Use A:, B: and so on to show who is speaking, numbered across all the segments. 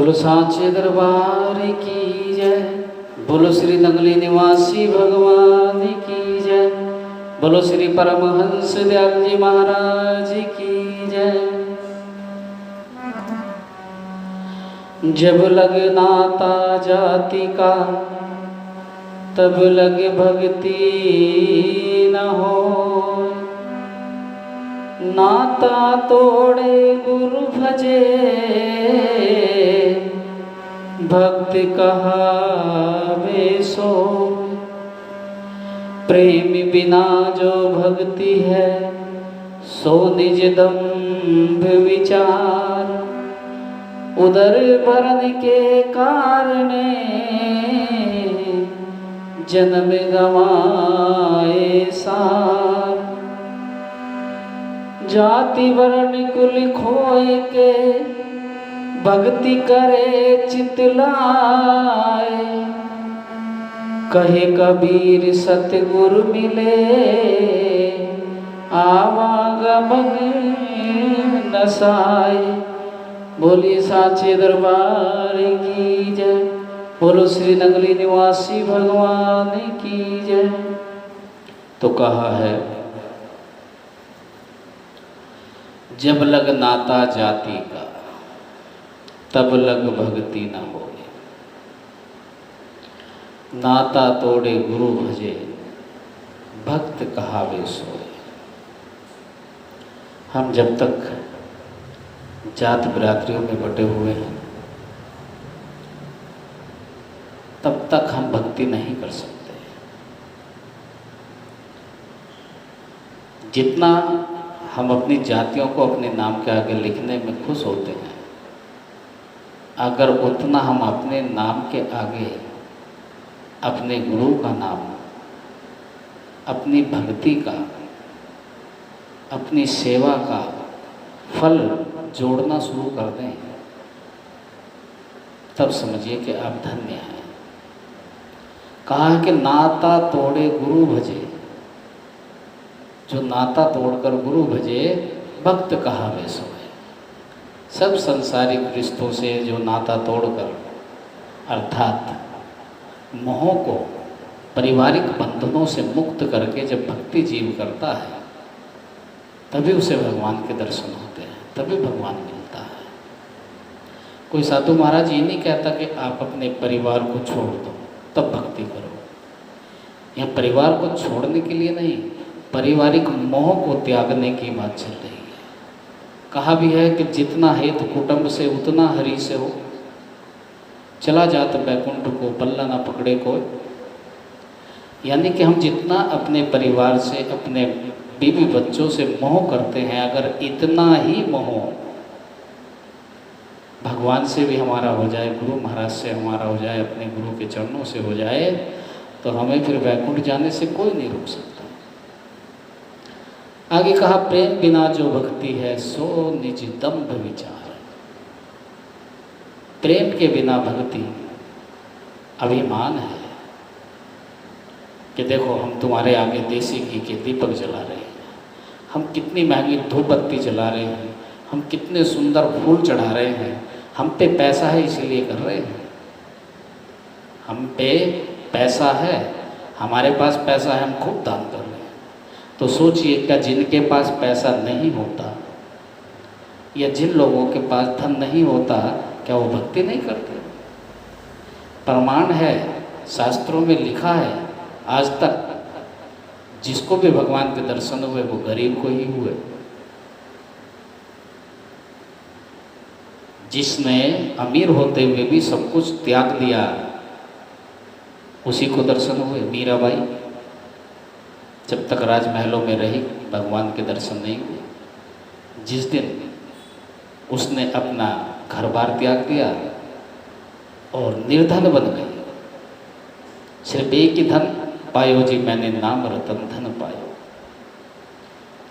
A: बोलो सांचे दरबार की जय। बोलो श्री नंगली निवासी भगवान की जय। बोलो श्री परमहंस दयाल जी महाराज की जय। जब लग नाता जाति का तब लग भक्ति न हो। नाता तोड़े गुरु भजे भक्त कहावे सो। प्रेम बिना जो भक्ति है सो निज दंभ विचार। उदर भरन के कारणे जन्म गवाए सार। जाति वर्ण कुल खोए के भक्ति करे चितलाए। कहे कबीर सतगुरु मिले आवागमन नसाए। बोलिए साचे दरबार की जय। बोलो श्री नंगली निवासी भगवान की जय। तो कहा है जब लग नाता जाति का तब लग भक्ति न होए। नाता तोड़े गुरु भजे भक्त कहावे सोए। हम जब तक जात बिरादरियों में बटे हुए हैं तब तक हम भक्ति नहीं कर सकते। जितना हम अपनी जातियों को अपने नाम के आगे लिखने में खुश होते हैं, अगर उतना हम अपने नाम के आगे अपने गुरु का नाम, अपनी भक्ति का, अपनी सेवा का फल जोड़ना शुरू कर दें, तब समझिए कि आप धन्य हैं। कहा है कि नाता तोड़े गुरु भजे। जो नाता तोड़कर गुरु भजे भक्त कहावे सोए। सब संसारिक रिश्तों से जो नाता तोड़कर अर्थात मोह को, पारिवारिक बंधनों से मुक्त करके जब भक्ति जीव करता है तभी उसे भगवान के दर्शन होते हैं, तभी भगवान मिलता है। कोई साधु महाराज ये नहीं कहता कि आप अपने परिवार को छोड़ दो तब भक्ति करो। यहाँ परिवार को छोड़ने के लिए नहीं, पारिवारिक मोह को त्यागने की बात चल रही है। कहा भी है कि जितना हेतु कुटुंब से उतना हरि से हो। चला जात बैकुंठ को पल्ला ना पकड़े कोई। यानी कि हम जितना अपने परिवार से, अपने बीवी बच्चों से मोह करते हैं, अगर इतना ही मोह भगवान से भी हमारा हो जाए, गुरु महाराज से हमारा हो जाए, अपने गुरु के चरणों से हो जाए, तो हमें फिर वैकुंठ जाने से कोई नहीं रोक सकता। आगे कहा प्रेम बिना जो भक्ति है सो निज दंभ विचार। प्रेम के बिना भक्ति अभिमान है कि देखो हम तुम्हारे आगे देसी घी के दीपक जला रहे हैं, हम कितनी महंगी धूप बत्ती जला रहे हैं, हम कितने सुंदर फूल चढ़ा रहे हैं, हम पे पैसा है इसीलिए कर रहे हैं। हम पे पैसा है, हमारे पास पैसा है, हम खूब दान कर रहे हैं। तो सोचिए क्या जिनके पास पैसा नहीं होता या जिन लोगों के पास धन नहीं होता, क्या वो भक्ति नहीं करते? प्रमाण है, शास्त्रों में लिखा है, आज तक जिसको भी भगवान के दर्शन हुए वो गरीब को ही हुए। जिसने अमीर होते हुए भी सब कुछ त्याग दिया उसी को दर्शन हुए। मीराबाई जब तक राजमहलों में रही भगवान के दर्शन नहीं हुए। जिस दिन उसने अपना घर बार त्याग दिया और निर्धन बन गई, सिर्फ एक ही धन पायो जी मैंने नाम रतन धन पायो।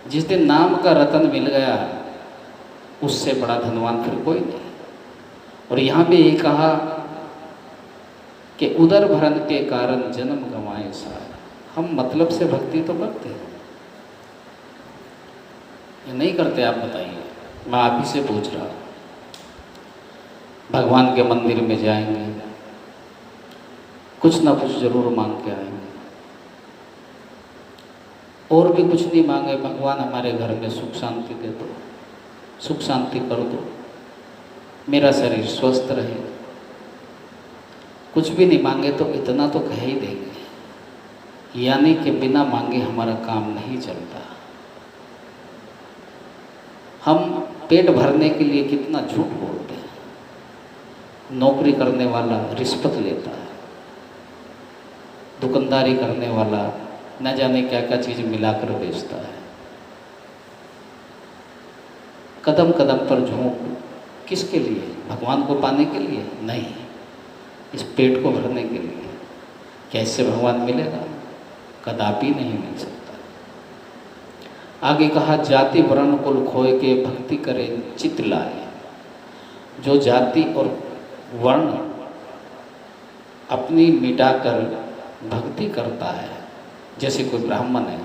A: जिस दिन नाम का रतन मिल गया उससे बड़ा धनवान फिर कोई नहीं। और यहाँ भी ये कहा कि उदर भरन के कारण जन्म गंवाए सार। हम मतलब से भक्ति तो करते हैं, ये नहीं करते? आप बताइए, मैं आप ही से पूछ रहा हूँ। भगवान के मंदिर में जाएंगे, कुछ ना कुछ जरूर मांग के आएंगे। और भी कुछ नहीं मांगे, भगवान हमारे घर में सुख शांति दे दो, सुख शांति कर दो, मेरा शरीर स्वस्थ रहे। कुछ भी नहीं मांगे तो इतना तो कह ही देंगे। यानी कि बिना मांगे हमारा काम नहीं चलता। हम पेट भरने के लिए कितना झूठ बोलते हैं। नौकरी करने वाला रिश्वत लेता है, दुकानदारी करने वाला न जाने क्या क्या चीज़ मिलाकर बेचता है। कदम कदम पर झूठ, किसके लिए? भगवान को पाने के लिए नहीं, इस पेट को भरने के लिए। कैसे भगवान मिलेगा? कदापि नहीं मिल सकता। आगे कहा, जाति वर्ण कुल खोए के भक्ति करे चित्त लाए। जो जाति और वर्ण अपनी मिटाकर भक्ति करता है, जैसे कोई ब्राह्मण है,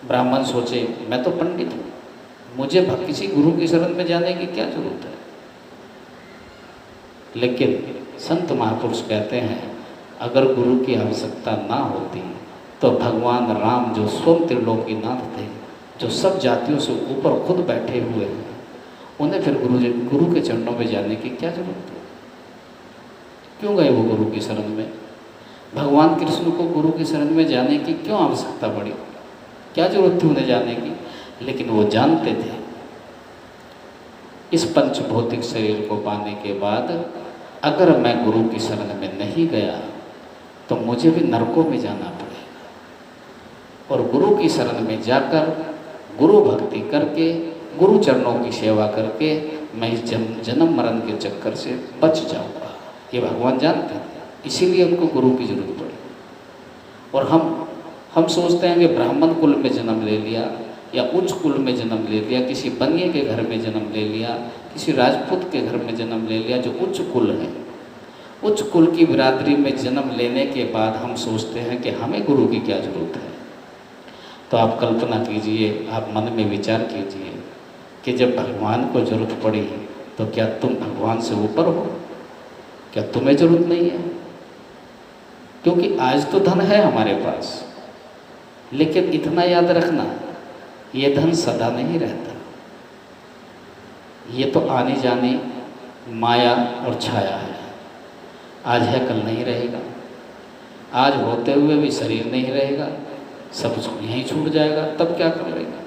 A: ब्राह्मण सोचे मैं तो पंडित हूँ, मुझे किसी गुरु की शरण में जाने की क्या जरूरत है। लेकिन संत महापुरुष कहते हैं, अगर गुरु की आवश्यकता ना होती तो भगवान राम जो स्वयं त्रिलोकीनाथ थे, जो सब जातियों से ऊपर खुद बैठे हुए हैं, उन्हें फिर गुरु के चरणों में जाने की क्या जरूरत है? क्यों गए वो गुरु की शरण में? भगवान कृष्ण को गुरु की शरण में जाने की क्यों आवश्यकता पड़ी? क्या जरूरत थी उन्हें जाने की? लेकिन वो जानते थे, इस पंच भौतिक शरीर को पाने के बाद अगर मैं गुरु की शरण में नहीं गया तो मुझे भी नरकों में जाना पड़ेगा। और गुरु की शरण में जाकर गुरु भक्ति करके, गुरु चरणों की सेवा करके मैं इस जन्म मरण के चक्कर से बच जाऊंगा। ये भगवान जानते थे, इसीलिए उनको गुरु की जरूरत पड़ी। और हम सोचते हैं कि ब्राह्मण कुल में जन्म ले लिया या उच्च कुल में जन्म ले लिया, किसी बनिए के घर में जन्म ले लिया, किसी राजपूत के घर में जन्म ले लिया, जो उच्च कुल है, उच्च कुल की बिरादरी में जन्म लेने के बाद हम सोचते हैं कि हमें गुरु की क्या जरूरत है। तो आप कल्पना कीजिए, आप मन में विचार कीजिए कि जब भगवान को जरूरत पड़ी तो क्या तुम भगवान से ऊपर हो? क्या तुम्हें जरूरत नहीं है? क्योंकि आज तो धन है हमारे पास, लेकिन इतना याद रखना, ये धन सदा नहीं रहता। ये तो आने जाने माया और छाया है। आज है, कल नहीं रहेगा। आज होते हुए भी शरीर नहीं रहेगा, सब यहीं छूट जाएगा, तब क्या कर लेगा?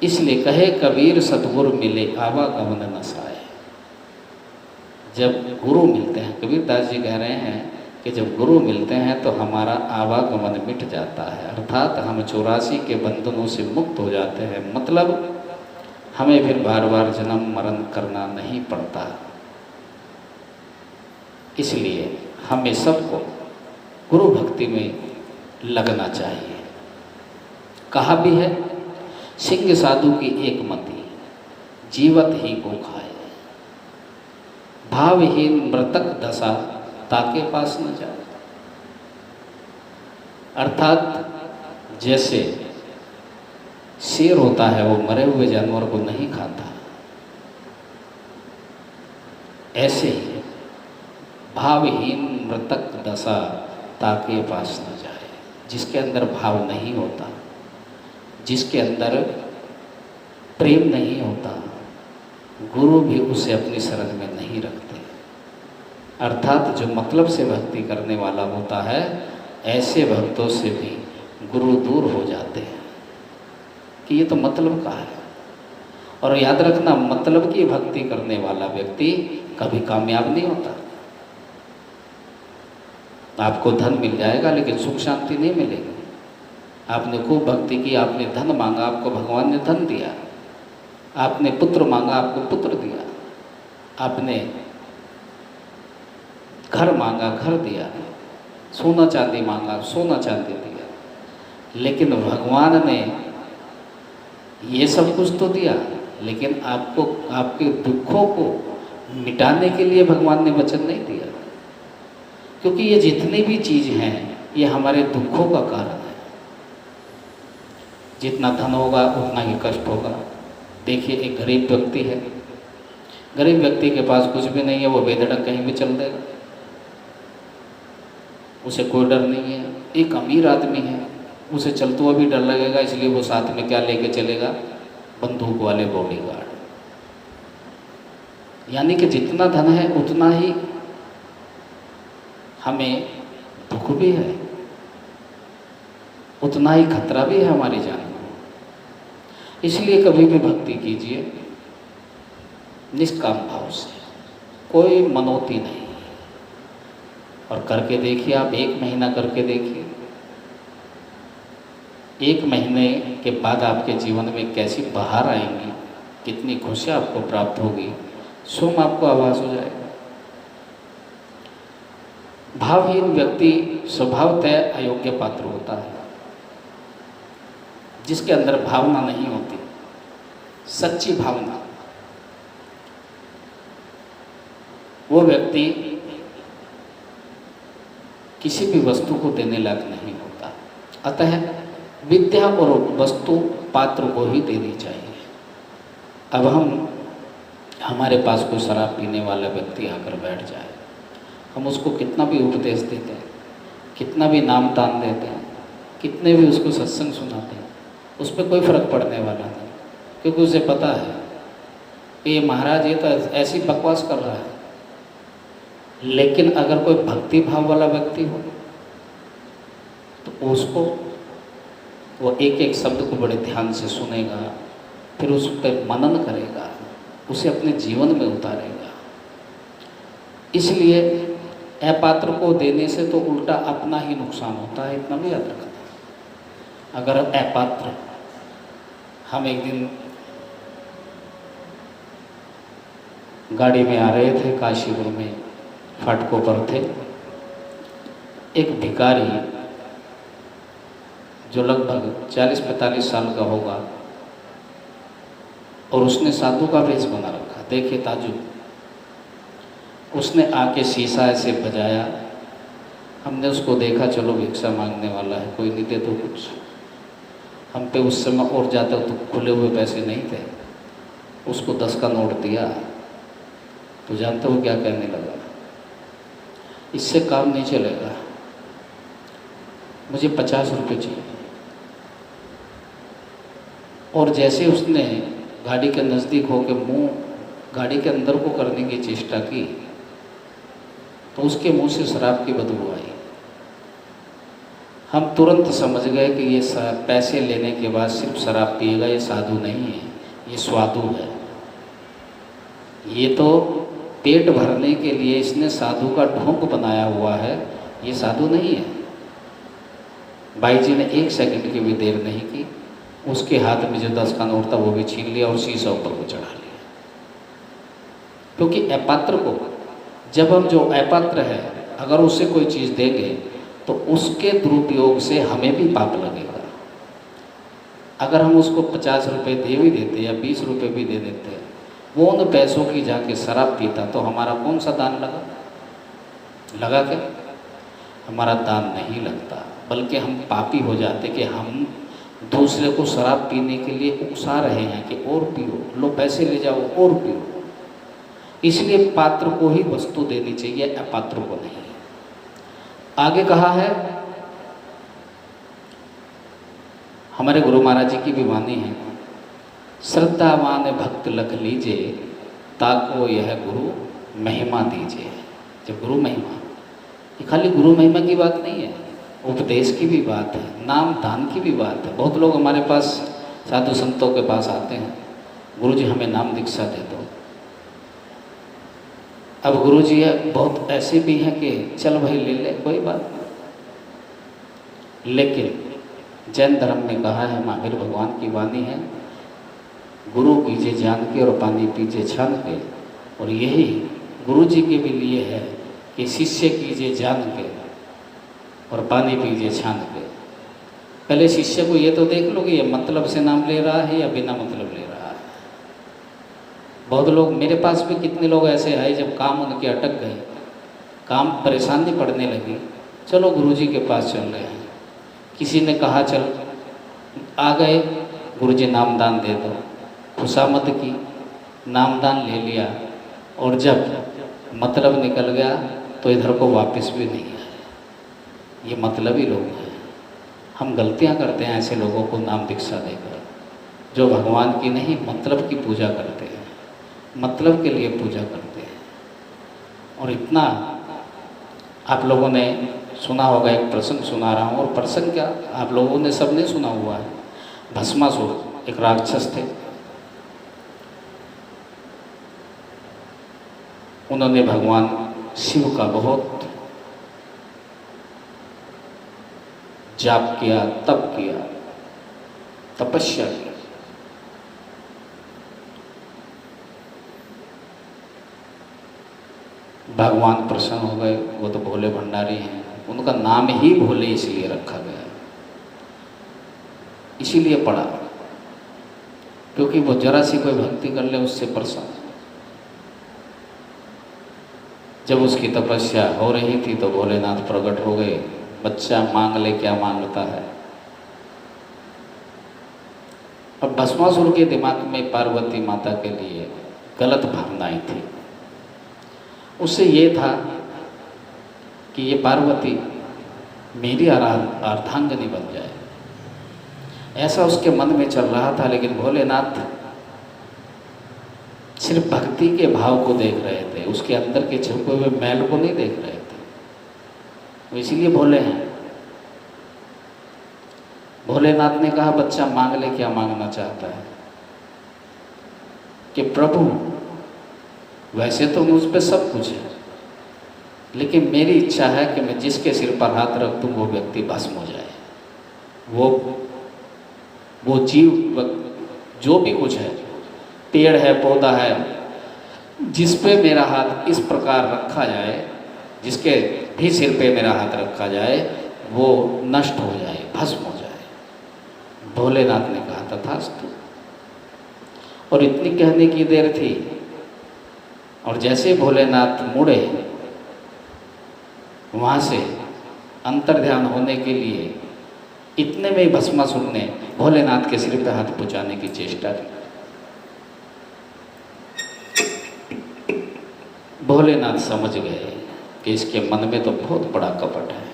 A: इसलिए कहे कबीर सतगुरु मिले आवागमन न साए। जब गुरु मिलते हैं, कबीर दास जी कह रहे हैं कि जब गुरु मिलते हैं तो हमारा आवागमन मिट जाता है, अर्थात हम 84 के बंधनों से मुक्त हो जाते हैं। मतलब हमें फिर बार बार जन्म मरण करना नहीं पड़ता। इसलिए हमें सबको गुरु भक्ति में लगना चाहिए। कहा भी है, सिंह साधु की एक मति, जीवत ही को खाए। भावहीन मृतक दशा ताके पास न जाए। अर्थात जैसे शेर होता है वो मरे हुए जानवर को नहीं खाता, ऐसे ही भावहीन मृतक दशा ताके पास न जाए। जिसके अंदर भाव नहीं होता, जिसके अंदर प्रेम नहीं होता, गुरु भी उसे अपनी शरण में नहीं रखते। अर्थात जो मतलब से भक्ति करने वाला होता है, ऐसे भक्तों से भी गुरु दूर हो जाते हैं कि ये तो मतलब का है। और याद रखना, मतलब की भक्ति करने वाला व्यक्ति कभी कामयाब नहीं होता। आपको धन मिल जाएगा लेकिन सुख शांति नहीं मिलेगी। आपने खूब भक्ति की, आपने धन मांगा, आपको भगवान ने धन दिया। आपने पुत्र मांगा, आपको पुत्र दिया। आपने घर मांगा, घर दिया। सोना चांदी मांगा, सोना चांदी दिया। लेकिन भगवान ने ये सब कुछ तो दिया, लेकिन आपको आपके दुखों को मिटाने के लिए भगवान ने वचन नहीं दिया। क्योंकि ये जितनी भी चीज़ हैं, ये हमारे दुखों का कारण है। जितना धन होगा उतना ही कष्ट होगा। देखिए, एक गरीब व्यक्ति है, गरीब व्यक्ति के पास कुछ भी नहीं है, वो बेधड़क कहीं भी चल देगा, उसे कोई डर नहीं है। एक अमीर आदमी है, उसे चलते हुए भी डर लगेगा, इसलिए वो साथ में क्या लेके चलेगा, बंदूक वाले बॉडीगार्ड। यानी कि जितना धन है उतना ही हमें दुख भी है, उतना ही खतरा भी है हमारी जान को। इसलिए कभी भी भक्ति कीजिए निष्काम भाव से, कोई मनोती नहीं। और करके देखिए, आप 1 महीना करके देखिए, 1 महीने के बाद आपके जीवन में कैसी बहार आएंगी, कितनी खुशियाँ आपको प्राप्त होगी, स्वयं आपको आभास हो जाएगा। भावहीन व्यक्ति स्वभावतः अयोग्य पात्र होता है। जिसके अंदर भावना नहीं होती, सच्ची भावना, वो व्यक्ति किसी भी वस्तु को देने लायक नहीं होता। अतः विद्या और वस्तु पात्र को ही देनी चाहिए। अब हमारे पास कोई शराब पीने वाला व्यक्ति आकर बैठ जाए, हम उसको कितना भी उपदेश देते हैं, कितना भी नाम दान देते हैं, कितने भी उसको सत्संग सुनाते हैं, उस पर कोई फर्क पड़ने वाला नहीं, क्योंकि उसे पता है कि ये महाराज ये तो ऐसी बकवास कर रहा है। लेकिन अगर कोई भक्ति भाव वाला व्यक्ति हो तो उसको वो एक एक शब्द को बड़े ध्यान से सुनेगा, फिर उस पर मनन करेगा, उसे अपने जीवन में उतारेगा। इसलिए अपात्र को देने से तो उल्टा अपना ही नुकसान होता है, इतना भी याद रखना। अगर अपात्र, हम एक दिन गाड़ी में आ रहे थे, काशीपुर में फाटकों पर थे, एक भिखारी जो लगभग 40-45 साल का होगा और उसने साधु का वेश बना रखा, देखिए ताजुब। उसने आके शीशा ऐसे बजाया, हमने उसको देखा, चलो भिक्षा मांगने वाला है, कोई नहीं दे तो कुछ। हम पे उस समय और ज़्यादा तो खुले हुए पैसे नहीं थे, उसको 10 का नोट दिया तो जानते हो क्या कहने लगा, इससे काम नहीं चलेगा, मुझे 50 रुपये चाहिए। और जैसे उसने गाड़ी के नज़दीक होकर मुंह गाड़ी के अंदर को करने की चेष्टा की तो उसके मुंह से शराब की बदबू आई। हम तुरंत समझ गए कि ये पैसे लेने के बाद सिर्फ शराब पिएगा, ये साधु नहीं है, ये स्वादु है। ये तो पेट भरने के लिए इसने साधु का ढोंग बनाया हुआ है, ये साधु नहीं है। भाई जी ने 1 सेकंड की भी देर नहीं की, उसके हाथ में जो 10 का नोट था वो भी छीन लिया और शीशा ऊपर को चढ़ा लिया। क्योंकि अपात्र को, जब हम जो अपात्र है अगर उससे कोई चीज़ देंगे तो उसके दुरुपयोग से हमें भी पाप लगेगा। अगर हम उसको 50 रुपये दे भी देते या 20 रुपये भी दे देते, वो उन पैसों की जाके शराब पीता तो हमारा कौन सा दान लगा क्या? हमारा दान नहीं लगता, बल्कि हम पापी हो जाते कि हम दूसरे को शराब पीने के लिए उकसा रहे हैं कि और पियो, लो पैसे ले जाओ और पियो। इसलिए पात्र को ही वस्तु देनी चाहिए, अपात्र को नहीं। आगे कहा है, हमारे गुरु महाराज जी की भी वाणी है, श्रद्धावान भक्त लख लीजिए, ताको यह गुरु महिमा दीजिए। जब गुरु महिमा, ये खाली गुरु महिमा की बात नहीं है, उपदेश की भी बात है, नाम दान की भी बात है। बहुत लोग हमारे पास साधु संतों के पास आते हैं, गुरु जी हमें नाम दीक्षा दे दो। अब गुरु जी बहुत ऐसे भी हैं कि चल भाई ले ले, कोई बात नहीं। लेकिन जैन धर्म में कहा है, महावीर भगवान की वाणी है, गुरु कीजिए जान के और पानी पीजिए छान के। और यही गुरु जी के भी लिए है कि शिष्य कीजिए जान के और पानी पीजिए छान के। पहले शिष्य को ये तो देख लो कि ये मतलब से नाम ले रहा है या बिना मतलब ले रहा है। बहुत लोग, मेरे पास भी कितने लोग ऐसे आए जब काम उनके अटक गए, काम परेशानी पड़ने लगी, चलो गुरुजी के पास चल रहे हैं। किसी ने कहा चल, आ गए, गुरुजी नामदान दे दो, खुशामद की, नामदान ले लिया, और जब मतलब निकल गया तो इधर को वापस भी नहीं आए। ये मतलबी लोग हैं। हम गलतियां करते हैं ऐसे लोगों को नाम दीक्षा देकर, जो भगवान की नहीं मतलब की पूजा करते हैं, मतलब के लिए पूजा करते हैं। और इतना आप लोगों ने सुना होगा, एक प्रसंग सुना रहा हूँ। और प्रसंग क्या, आप लोगों ने सबने सुना हुआ है। भस्मासुर एक राक्षस थे। उन्होंने भगवान शिव का बहुत जाप किया, तप किया, तपस्या की। भगवान प्रसन्न हो गए। वो तो भोले भंडारी हैं, उनका नाम ही भोले इसलिए रखा गया, इसीलिए पड़ा, क्योंकि वो जरा सी कोई भक्ति कर ले उससे प्रसन्न। जब उसकी तपस्या हो रही थी तो भोलेनाथ प्रकट हो गए। बच्चा मांग ले, क्या मांगता है। अब भस्मासुर के दिमाग में पार्वती माता के लिए गलत भावनाएं थी। उससे ये था कि ये पार्वती मेरी अर्धांगिनी बन जाए, ऐसा उसके मन में चल रहा था। लेकिन भोलेनाथ सिर्फ भक्ति के भाव को देख रहे थे, उसके अंदर के छुपे हुए मैल को नहीं देख रहे थे। वो इसीलिए भोले हैं। भोलेनाथ ने कहा, बच्चा मांग ले, क्या मांगना चाहता है। कि प्रभु वैसे तो मुझ पे सब कुछ है, लेकिन मेरी इच्छा है कि मैं जिसके सिर पर हाथ रख दूं वो व्यक्ति भस्म हो जाए। वो जीव जो भी कुछ है, पेड़ है, पौधा है, जिस पे मेरा हाथ इस प्रकार रखा जाए, जिसके भी सिर पे मेरा हाथ रखा जाए, वो नष्ट हो जाए, भस्म हो जाए। भोलेनाथ ने कहा, तथास्तु। और इतनी कहने की देर थी, और जैसे भोलेनाथ मुड़े वहाँ से अंतर्ध्यान होने के लिए, इतने में ही भस्मासुर ने भोलेनाथ के सिर पे हाथ पहुँचाने की चेष्टा की। भोलेनाथ समझ गए कि इसके मन में तो बहुत बड़ा कपट है।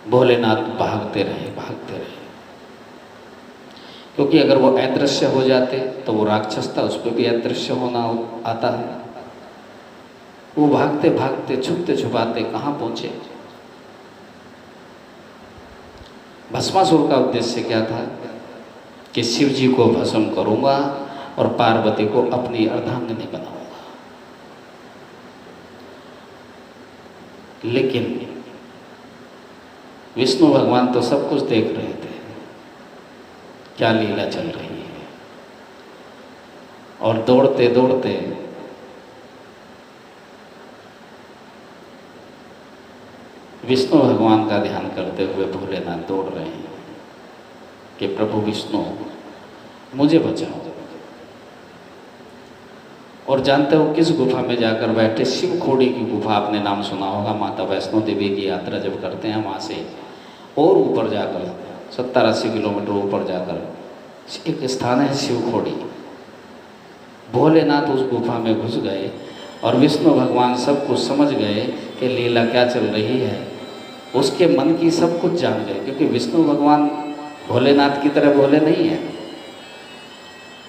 A: भोलेनाथ भागते रहे, भागते रहे, क्योंकि अगर वो अदृश्य हो जाते तो वो राक्षस था, उस पर भी अदृश्य होना आता है। वो भागते भागते, छुपते छुपाते कहाँ पहुँचे। भस्मासुर का उद्देश्य क्या था कि शिव जी को भस्म करूँगा और पार्वती को अपनी अर्धांगिनी बनाऊंगा। लेकिन विष्णु भगवान तो सब कुछ देख रहे थे, क्या लीला चल रही है। और दौड़ते दौड़ते विष्णु भगवान का ध्यान करते हुए भोलेनाथ दौड़ रहे हैं कि प्रभु विष्णु मुझे बचाओ। और जानते हो किस गुफा में जाकर बैठे? शिव खोड़ी की गुफा, आपने नाम सुना होगा। माता वैष्णो देवी की यात्रा जब करते हैं वहाँ से और ऊपर जाकर 70-80 किलोमीटर ऊपर जाकर एक स्थान है शिव खोड़ी। भोलेनाथ उस गुफा में घुस गए और विष्णु भगवान सब कुछ समझ गए कि लीला क्या चल रही है। उसके मन की सब कुछ जान गए, क्योंकि विष्णु भगवान भोलेनाथ की तरह भोले नहीं है।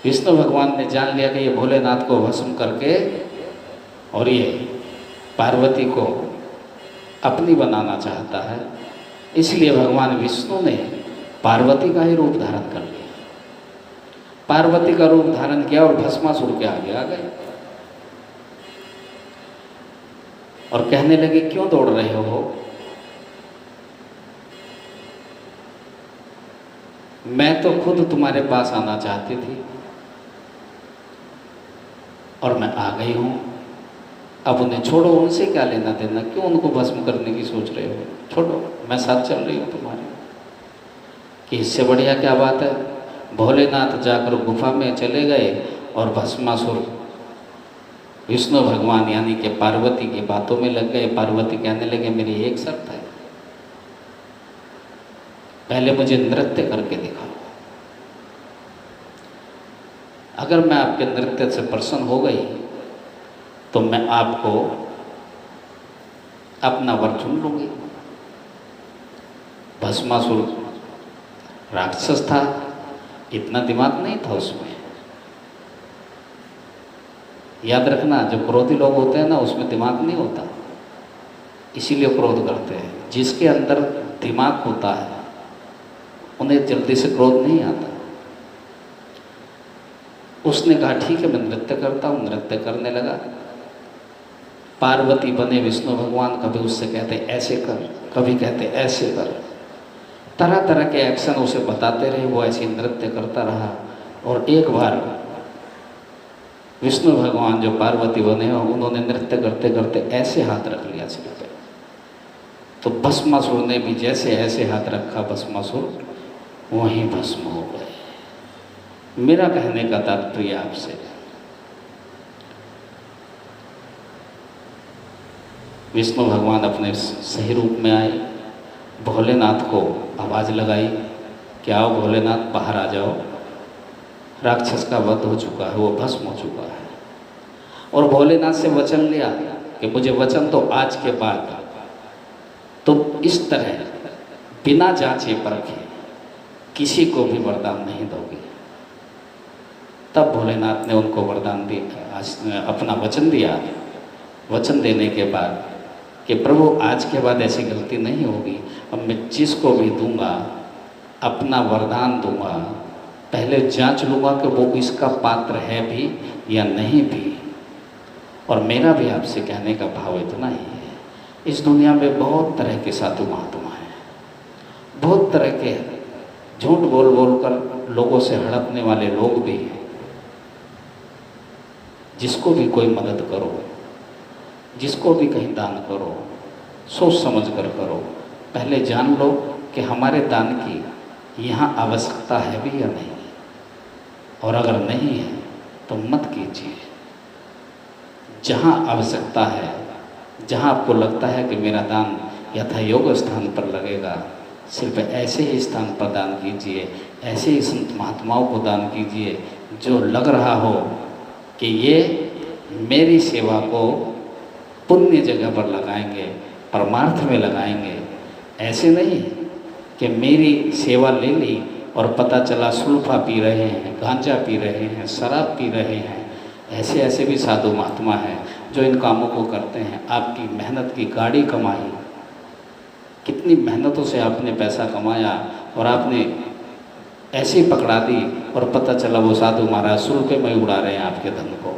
A: विष्णु भगवान ने जान लिया कि ये भोलेनाथ को भस्म करके और ये पार्वती को अपनी बनाना चाहता है, इसलिए भगवान विष्णु ने पार्वती का ही रूप धारण कर लिया। पार्वती का रूप धारण किया और भस्मासुर के आगे आ गए और कहने लगे, क्यों दौड़ रहे हो? मैं तो खुद तुम्हारे पास आना चाहती थी और मैं आ गई हूँ। अब उन्हें छोड़ो, उनसे क्या लेना देना, क्यों उनको भस्म करने की सोच रहे हो? छोड़ो, मैं साथ चल रही हूँ तुम्हारे। कि इससे बढ़िया क्या बात है। भोलेनाथ जाकर गुफा में चले गए और भस्मासुर विष्णु भगवान यानी कि पार्वती की बातों में लग गए। पार्वती कहने लगे, मेरी एक शर्त है, पहले मुझे नृत्य करके दिखाओ। अगर मैं आपके नृत्य से प्रसन्न हो गई तो मैं आपको अपना वर चुन लूँगी। भस्मासुर राक्षस था, इतना दिमाग नहीं था उसमें। याद रखना, जो क्रोधी लोग होते हैं ना उसमें दिमाग नहीं होता, इसीलिए क्रोध करते हैं। जिसके अंदर दिमाग होता है उन्हें जल्दी से क्रोध नहीं आता। उसने कहा ठीक है मैं नृत्य करता हूँ। नृत्य करने लगा। पार्वती बने विष्णु भगवान, कभी उससे कहते ऐसे कर, कभी कहते ऐसे कर, तरह तरह के एक्शन उसे बताते रहे। वो ऐसे नृत्य करता रहा। और एक बार विष्णु भगवान जो पार्वती बने उन्होंने नृत्य करते करते ऐसे हाथ रख लिया सिर पे, तो भस्मासुर ने भी जैसे ऐसे हाथ रखा, भस्मासुर वहीं भस्म हो गए। मेरा कहने का तात्पर्य आपसे, विष्णु भगवान अपने सही रूप में आए, भोलेनाथ को आवाज़ लगाई कि आओ भोलेनाथ बाहर आ जाओ, राक्षस का वध हो चुका है, वो भस्म हो चुका है। और भोलेनाथ से वचन लिया कि मुझे वचन तो आज के बाद तुम इस तरह बिना जांचे परखे किसी को भी वरदान नहीं दोगे। तब भोलेनाथ ने उनको वरदान दिया, अपना वचन दिया। वचन देने के बाद कि प्रभु आज के बाद ऐसी गलती नहीं होगी, अब मैं जिसको भी दूंगा अपना वरदान दूंगा, पहले जांच लूँगा कि वो इसका पात्र है भी या नहीं भी। और मेरा भी आपसे कहने का भाव इतना ही है, इस दुनिया में बहुत तरह के साधु महात्मा हैं, बहुत तरह के झूठ बोल बोल कर लोगों से हड़पने वाले लोग भी हैं। जिसको भी कोई मदद करो, जिसको भी कहीं दान करो, सोच समझ कर करो। पहले जान लो कि हमारे दान की यहाँ आवश्यकता है भी या नहीं, और अगर नहीं है तो मत कीजिए। जहाँ आवश्यकता है, जहाँ आपको लगता है कि मेरा दान यथायोग्य स्थान पर लगेगा, सिर्फ ऐसे ही स्थान पर दान कीजिए, ऐसे ही संत महात्माओं को दान कीजिए जो लग रहा हो कि ये मेरी सेवा को पुण्य जगह पर लगाएंगे, परमार्थ में लगाएंगे। ऐसे नहीं कि मेरी सेवा ले ली और पता चला सुल्फा पी रहे हैं, गांजा पी रहे हैं, शराब पी रहे हैं। ऐसे ऐसे भी साधु महात्मा हैं जो इन कामों को करते हैं। आपकी मेहनत की गाड़ी कमाई, कितनी मेहनतों से आपने पैसा कमाया और आपने ऐसे ही पकड़ा दी और पता चला वो साधु महाराज सुल्फे में उड़ा रहे हैं आपके धन को।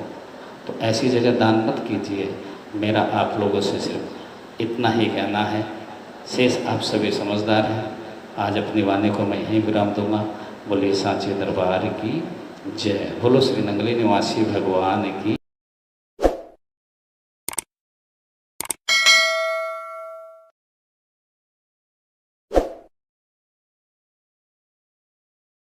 A: तो ऐसी जगह दान मत कीजिए। मेरा आप लोगों से सिर्फ इतना ही कहना है, शेष आप सभी समझदार हैं। आज अपनी वाणी को मैं यहीं विराम दूंगा। बोलिए सांचे दरबार की जय। बोलो श्री नंगली निवासी भगवान की।